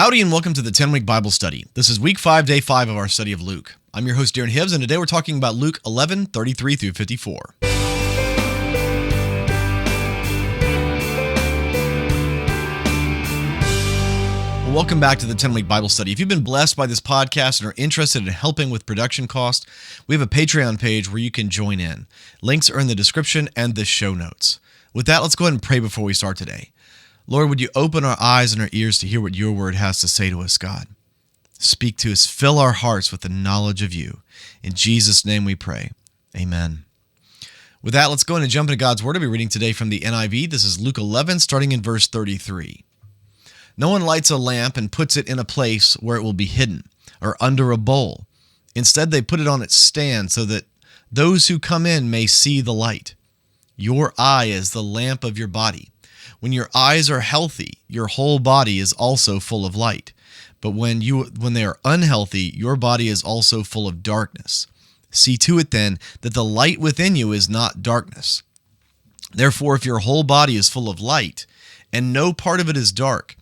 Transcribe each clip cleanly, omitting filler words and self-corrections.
Howdy and welcome to the 10-Week Bible Study. This is Week 5, Day 5 of our study of Luke. I'm your host, Darren Hibbs, and today we're talking about Luke 11, 33 through 54. Well, welcome back to the 10-Week Bible Study. If you've been blessed by this podcast and are interested in helping with production costs, we have a Patreon page where you can join in. Links are in the description and the show notes. With that, let's go ahead and pray before we start today. Lord, would you open our eyes and our ears to hear what your word has to say to us, God? Speak to us. Fill our hearts with the knowledge of you. In Jesus' name we pray. Amen. With that, let's go ahead and jump into God's word. I'll be reading today from the NIV. This is Luke 11, starting in verse 33. No one lights a lamp and puts it in a place where it will be hidden or under a bowl. Instead, they put it on its stand so that those who come in may see the light. Your eye is the lamp of your body. When your eyes are healthy, your whole body is also full of light. But when they are unhealthy, your body is also full of darkness. See to it then that the light within you is not darkness. Therefore, if your whole body is full of light, and no part of it is dark,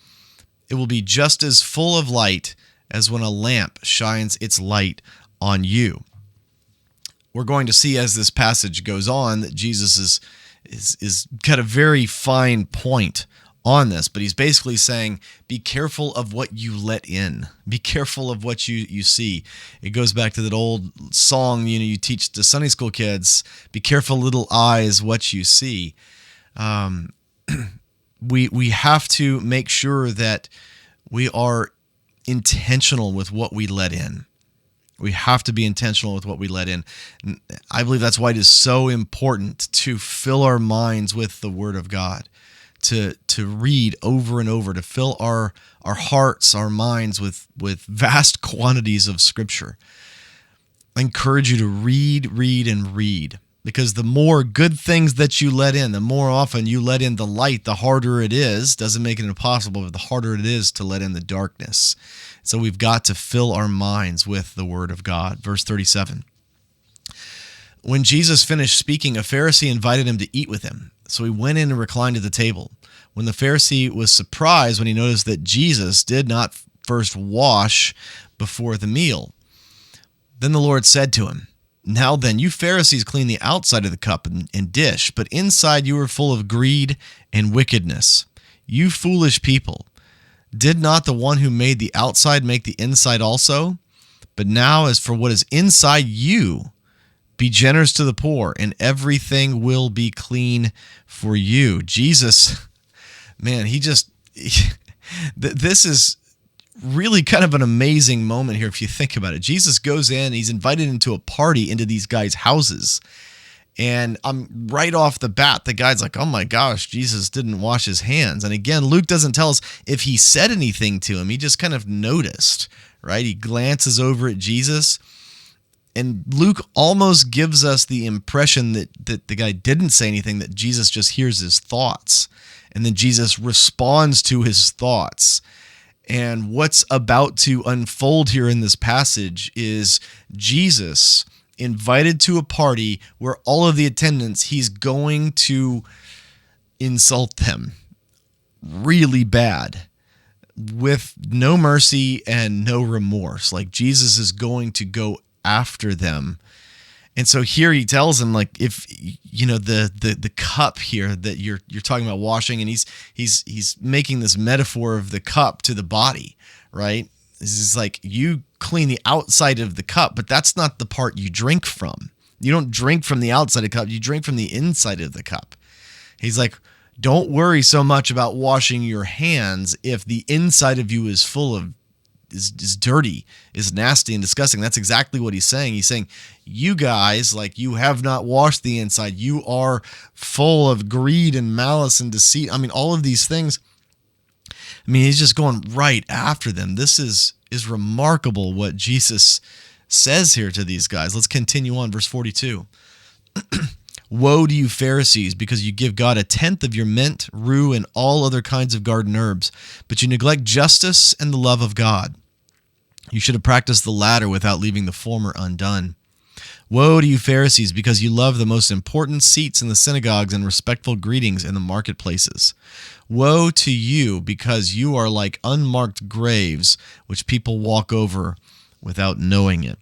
it will be just as full of light as when a lamp shines its light on you. We're going to see as this passage goes on that Jesus is got a very fine point on this, but he's basically saying, be careful of what you let in. Be careful of what you see. It goes back to that old song, you teach the Sunday school kids, be careful, little eyes, what you see. We have to make sure that we are intentional with what we let in. We have to be intentional with what we let in. I believe that's why it is so important to fill our minds with the Word of God, to read over and over, to fill our hearts, our minds with vast quantities of Scripture. I encourage you to read, because the more good things that you let in, the more often you let in the light, the harder it is. Doesn't make it impossible, but the harder it is to let in the darkness. So we've got to fill our minds with the Word of God. Verse 37. When Jesus finished speaking, a Pharisee invited him to eat with him. So he went in and reclined at the table. When the Pharisee was surprised when he noticed that Jesus did not first wash before the meal. Then the Lord said to him, "Now then, you Pharisees clean the outside of the cup and dish, but inside you are full of greed and wickedness. You foolish people. Did not the one who made the outside make the inside also? But now as for what is inside you, be generous to the poor, and everything will be clean for you." Jesus, man, this is really kind of an amazing moment here if you think about it. Jesus goes in, he's invited into a party into these guys' houses. And right off the bat, the guy's like, oh my gosh, Jesus didn't wash his hands. And again, Luke doesn't tell us if he said anything to him. He just kind of noticed, right? He glances over at Jesus. And Luke almost gives us the impression that the guy didn't say anything, that Jesus just hears his thoughts. And then Jesus responds to his thoughts. And what's about to unfold here in this passage is Jesus invited to a party where all of the attendants, he's going to insult them really bad with no mercy and no remorse. Like, Jesus is going to go after them. And so here he tells him, like, if the cup here that you're talking about washing, and he's making this metaphor of the cup to the body, right? This is like, you clean the outside of the cup, but that's not the part you drink from. You don't drink from the outside of the cup, you drink from the inside of the cup. He's like, don't worry so much about washing your hands if the inside of you is full of is dirty, is nasty and disgusting. That's exactly what he's saying. He's saying, you guys, like, you have not washed the inside. You are full of greed and malice and deceit. I mean, all of these things. I mean, he's just going right after them. This is remarkable what Jesus says here to these guys. Let's continue on. Verse 42. Woe to you Pharisees, because you give God a tenth of your mint, rue, and all other kinds of garden herbs, but you neglect justice and the love of God. You should have practiced the latter without leaving the former undone. Woe to you, Pharisees, because you love the most important seats in the synagogues and respectful greetings in the marketplaces. Woe to you, because you are like unmarked graves, which people walk over without knowing it.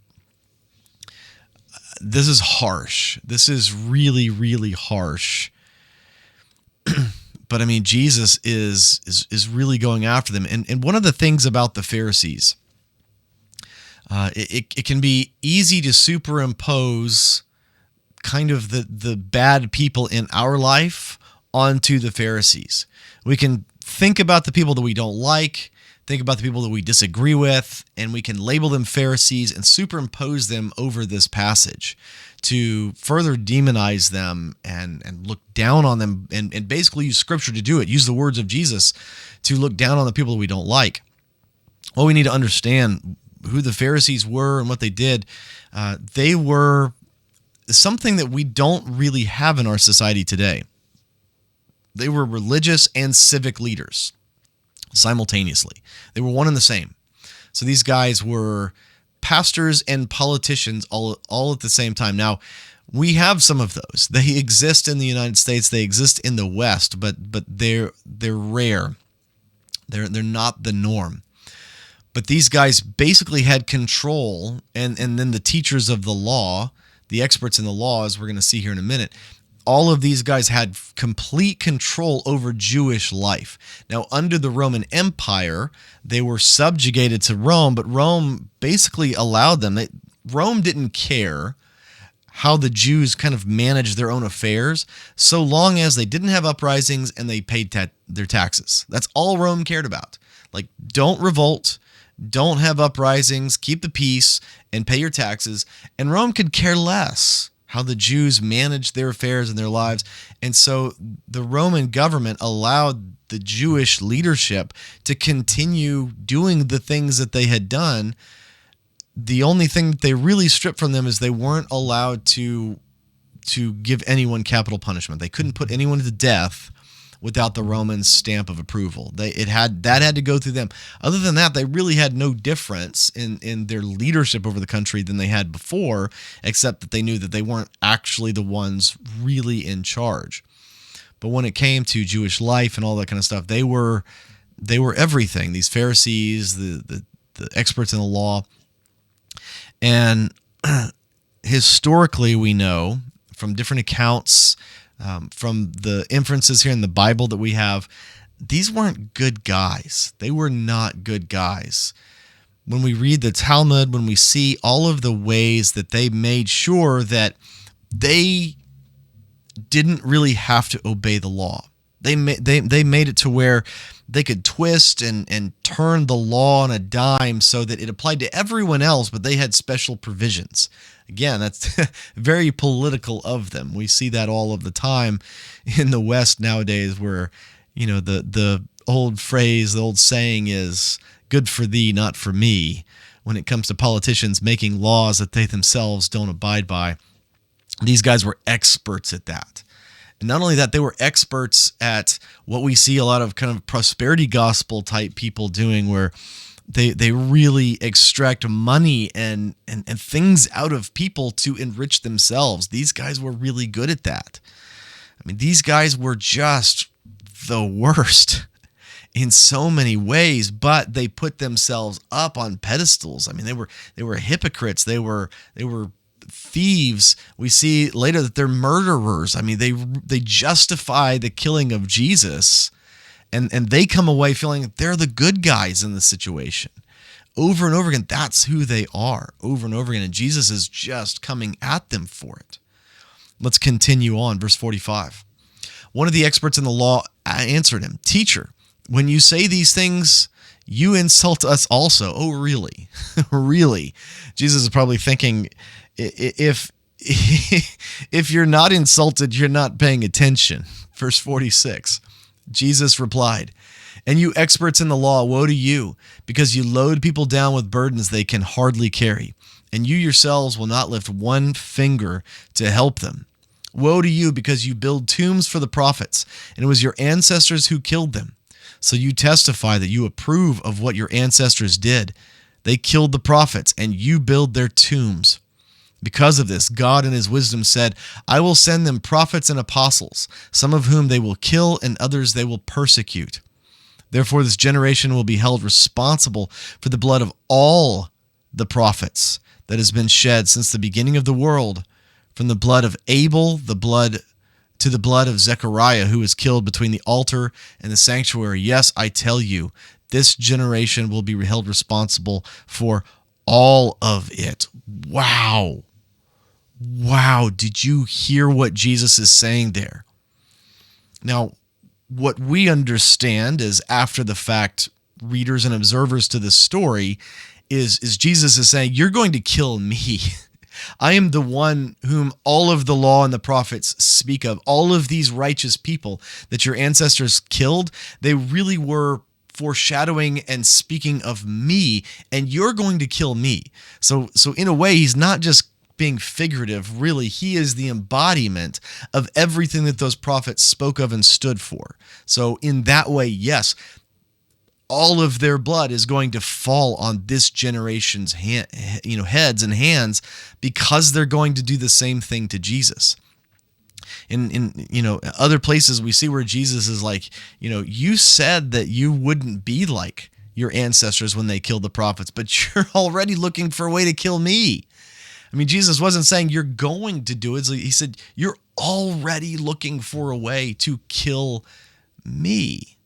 This is harsh. This is really, really harsh. But I mean, Jesus is really going after them. And one of the things about the Pharisees, it can be easy to superimpose kind of the bad people in our life onto the Pharisees. We can think about the people that we don't like, think about the people that we disagree with, and we can label them Pharisees and superimpose them over this passage to further demonize them and look down on them and basically use scripture to do it. Use the words of Jesus to look down on the people that we don't like. Well, we need to understand who the Pharisees were and what they did. They were something that we don't really have in our society today. They were religious and civic leaders simultaneously. They were one and the same. So these guys were pastors and politicians all at the same time. Now, we have some of those. They exist in the United States. They exist in the West, but they're rare. They're not the norm. But these guys basically had control, and then the teachers of the law, the experts in the law, as we're going to see here in a minute, all of these guys had complete control over Jewish life. Now, under the Roman Empire, they were subjugated to Rome, but Rome basically allowed them. Rome didn't care how the Jews kind of managed their own affairs, so long as they didn't have uprisings and they paid their taxes. That's all Rome cared about. Like, don't revolt, don't have uprisings, keep the peace, and pay your taxes. And Rome could care less how the Jews managed their affairs and their lives. And so the Roman government allowed the Jewish leadership to continue doing the things that they had done. The only thing that they really stripped from them is they weren't allowed to give anyone capital punishment. They couldn't put anyone to death without the Roman stamp of approval. That had to go through them. Other than that, they really had no difference in their leadership over the country than they had before, except that they knew that they weren't actually the ones really in charge. But when it came to Jewish life and all that kind of stuff, they were everything. These Pharisees, the experts in the law. And historically, we know from different accounts, from the inferences here in the Bible that we have, these weren't good guys. They were not good guys. When we read the Talmud, when we see all of the ways that they made sure that they didn't really have to obey the law. They made it to where they could twist and turn the law on a dime so that it applied to everyone else, but they had special provisions. Again, that's very political of them. We see that all of the time in the West nowadays where, the old phrase, the old saying is, good for thee, not for me, when it comes to politicians making laws that they themselves don't abide by. These guys were experts at that. And not only that, they were experts at what we see a lot of kind of prosperity gospel type people doing, where they really extract money and things out of people to enrich themselves. These guys were really good at that. I mean, these guys were just the worst in so many ways, but they put themselves up on pedestals. I mean, they were hypocrites. They were thieves. We see later that they're murderers. I mean, they justify the killing of Jesus, and they come away feeling that they're the good guys in the situation. Over and over again, that's who they are, over and over again, and Jesus is just coming at them for it. Let's continue on, verse 45. One of the experts in the law answered him, "Teacher, when you say these things, you insult us also." Oh, really? Really? Jesus is probably thinking, if you're not insulted, you're not paying attention. Verse 46, Jesus replied, "And you experts in the law, woe to you, because you load people down with burdens they can hardly carry, and you yourselves will not lift one finger to help them. Woe to you, because you build tombs for the prophets, and it was your ancestors who killed them. So you testify that you approve of what your ancestors did. They killed the prophets, and you build their tombs. Because of this, God in his wisdom said, I will send them prophets and apostles, some of whom they will kill and others they will persecute. Therefore, this generation will be held responsible for the blood of all the prophets that has been shed since the beginning of the world, from the blood of Abel, the blood of Zechariah, who was killed between the altar and the sanctuary. Yes, I tell you, this generation will be held responsible for all of it. Wow. Wow. Did you hear what Jesus is saying there? Now, what we understand as after the fact readers and observers to this story is Jesus is saying, you're going to kill me. I am the one whom all of the law and the prophets speak of. All of these righteous people that your ancestors killed, they really were foreshadowing and speaking of me, and you're going to kill me. So in a way, he's not just being figurative. Really, he is the embodiment of everything that those prophets spoke of and stood for. So in that way, yes, all of their blood is going to fall on this generation's heads and hands, because they're going to do the same thing to Jesus. In other places we see where Jesus is like, you said that you wouldn't be like your ancestors when they killed the prophets, but you're already looking for a way to kill me. I mean, Jesus wasn't saying you're going to do it. He said, you're already looking for a way to kill me.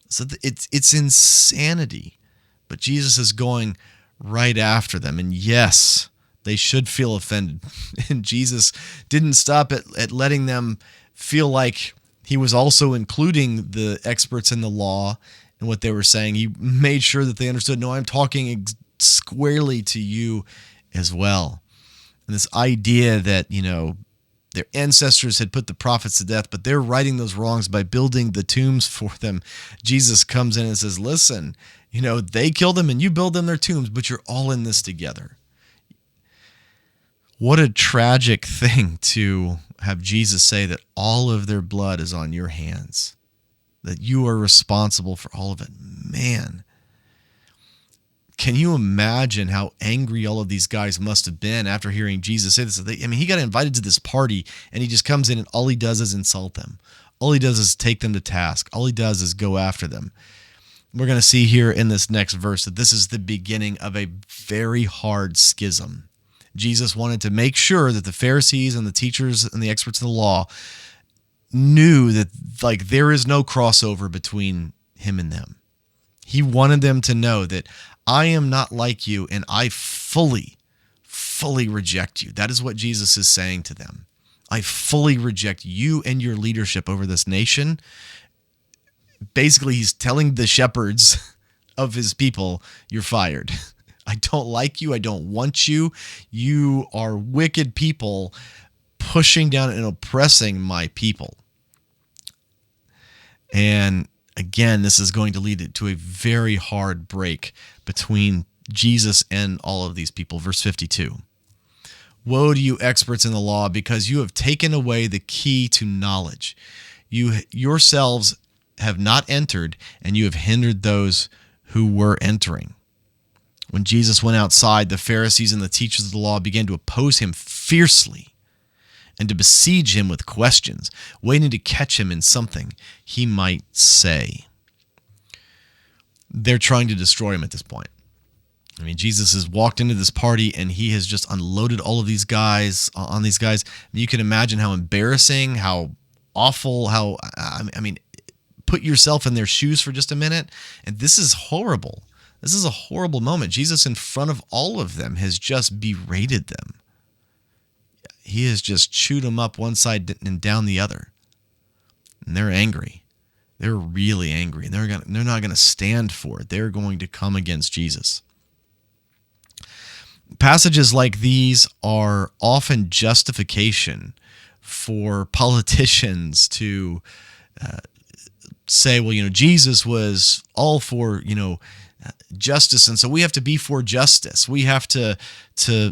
So it's insanity. But Jesus is going right after them. And yes, they should feel offended. And Jesus didn't stop at letting them feel like he was also including the experts in the law and what they were saying. He made sure that they understood, no, I'm talking squarely to you as well. And this idea that, their ancestors had put the prophets to death, but they're righting those wrongs by building the tombs for them. Jesus comes in and says, listen, they killed them and you build them their tombs, but you're all in this together. What a tragic thing to have Jesus say that all of their blood is on your hands, that you are responsible for all of it. Man, can you imagine how angry all of these guys must have been after hearing Jesus say this? He got invited to this party, and he just comes in, and all he does is insult them. All he does is take them to task. All he does is go after them. We're going to see here in this next verse that this is the beginning of a very hard schism. Jesus wanted to make sure that the Pharisees and the teachers and the experts of the law knew that there is no crossover between him and them. He wanted them to know that I am not like you, and I fully reject you. That is what Jesus is saying to them. I fully reject you and your leadership over this nation. Basically, he's telling the shepherds of his people, you're fired. I don't like you. I don't want you. You are wicked people pushing down and oppressing my people. And again, this is going to lead to a very hard break between Jesus and all of these people. Verse 52. Woe to you, experts in the law, because you have taken away the key to knowledge. You yourselves have not entered, and you have hindered those who were entering. When Jesus went outside, the Pharisees and the teachers of the law began to oppose him fiercely and to besiege him with questions, waiting to catch him in something he might say. They're trying to destroy him at this point. Jesus has walked into this party and he has just unloaded all of these guys on these guys. You can imagine how embarrassing, how awful, put yourself in their shoes for just a minute. And this is horrible. This is a horrible moment. Jesus, in front of all of them, has just berated them. He has just chewed them up one side and down the other. And they're angry. They're really angry. And they're not going to stand for it. They're going to come against Jesus. Passages like these are often justification for politicians to say, well, Jesus was all for, justice, and so we have to be for justice. We have to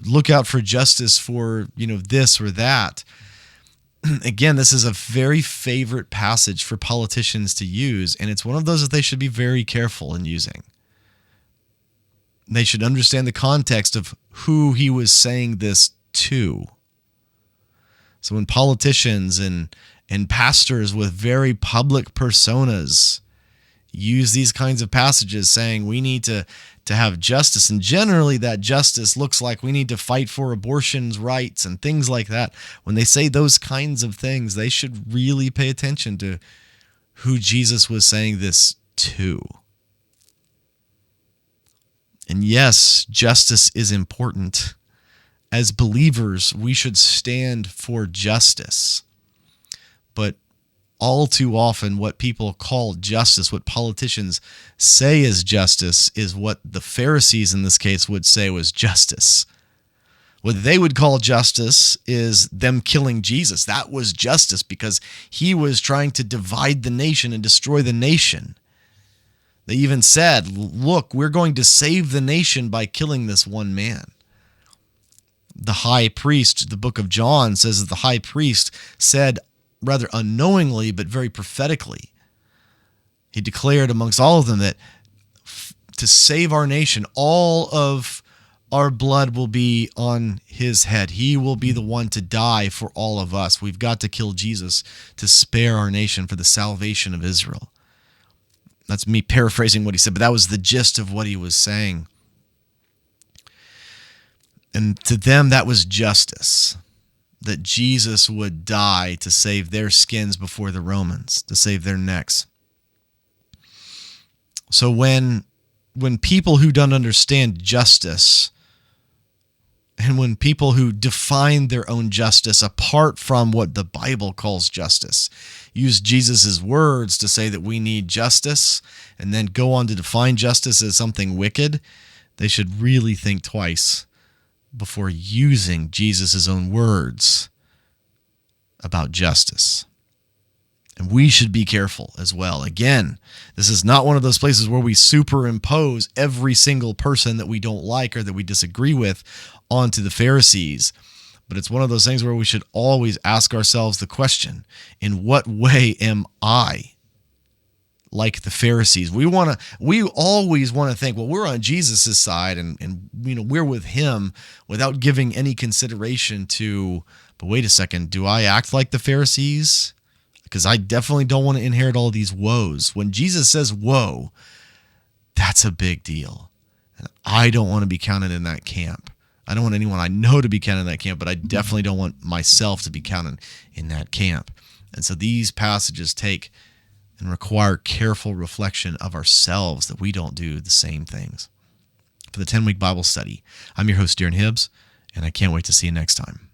look out for justice for, this or that. Again, this is a very favorite passage for politicians to use, and it's one of those that they should be very careful in using. They should understand the context of who he was saying this to. So when politicians and pastors with very public personas use these kinds of passages saying we need to have justice, and generally that justice looks like we need to fight for abortion's rights and things like that. When they say those kinds of things, they should really pay attention to who Jesus was saying this to. And yes, justice is important. As believers, we should stand for justice. But all too often, what people call justice, what politicians say is justice, is what the Pharisees in this case would say was justice. What they would call justice is them killing Jesus. That was justice because he was trying to divide the nation and destroy the nation. They even said, look, we're going to save the nation by killing this one man. The high priest, the book of John says that the high priest said, rather unknowingly, but very prophetically, he declared amongst all of them that to save our nation, all of our blood will be on his head. He will be the one to die for all of us. We've got to kill Jesus to spare our nation for the salvation of Israel. That's me paraphrasing what he said, but that was the gist of what he was saying. And to them, that was justice. That Jesus would die to save their skins before the Romans, to save their necks. So when people who don't understand justice, and when people who define their own justice apart from what the Bible calls justice, use Jesus' words to say that we need justice, and then go on to define justice as something wicked, they should really think twice before using Jesus' own words about justice. And we should be careful as well. Again, this is not one of those places where we superimpose every single person that we don't like or that we disagree with onto the Pharisees. But it's one of those things where we should always ask ourselves the question, in what way am I like the Pharisees? We always want to think, well, we're on Jesus' side and we're with him without giving any consideration to, but wait a second, do I act like the Pharisees? Because I definitely don't want to inherit all these woes. When Jesus says woe, that's a big deal. And I don't want to be counted in that camp. I don't want anyone I know to be counted in that camp, but I definitely don't want myself to be counted in that camp. And so these passages take and require careful reflection of ourselves that we don't do the same things. For the 10-week Bible study, I'm your host, Darren Hibbs, and I can't wait to see you next time.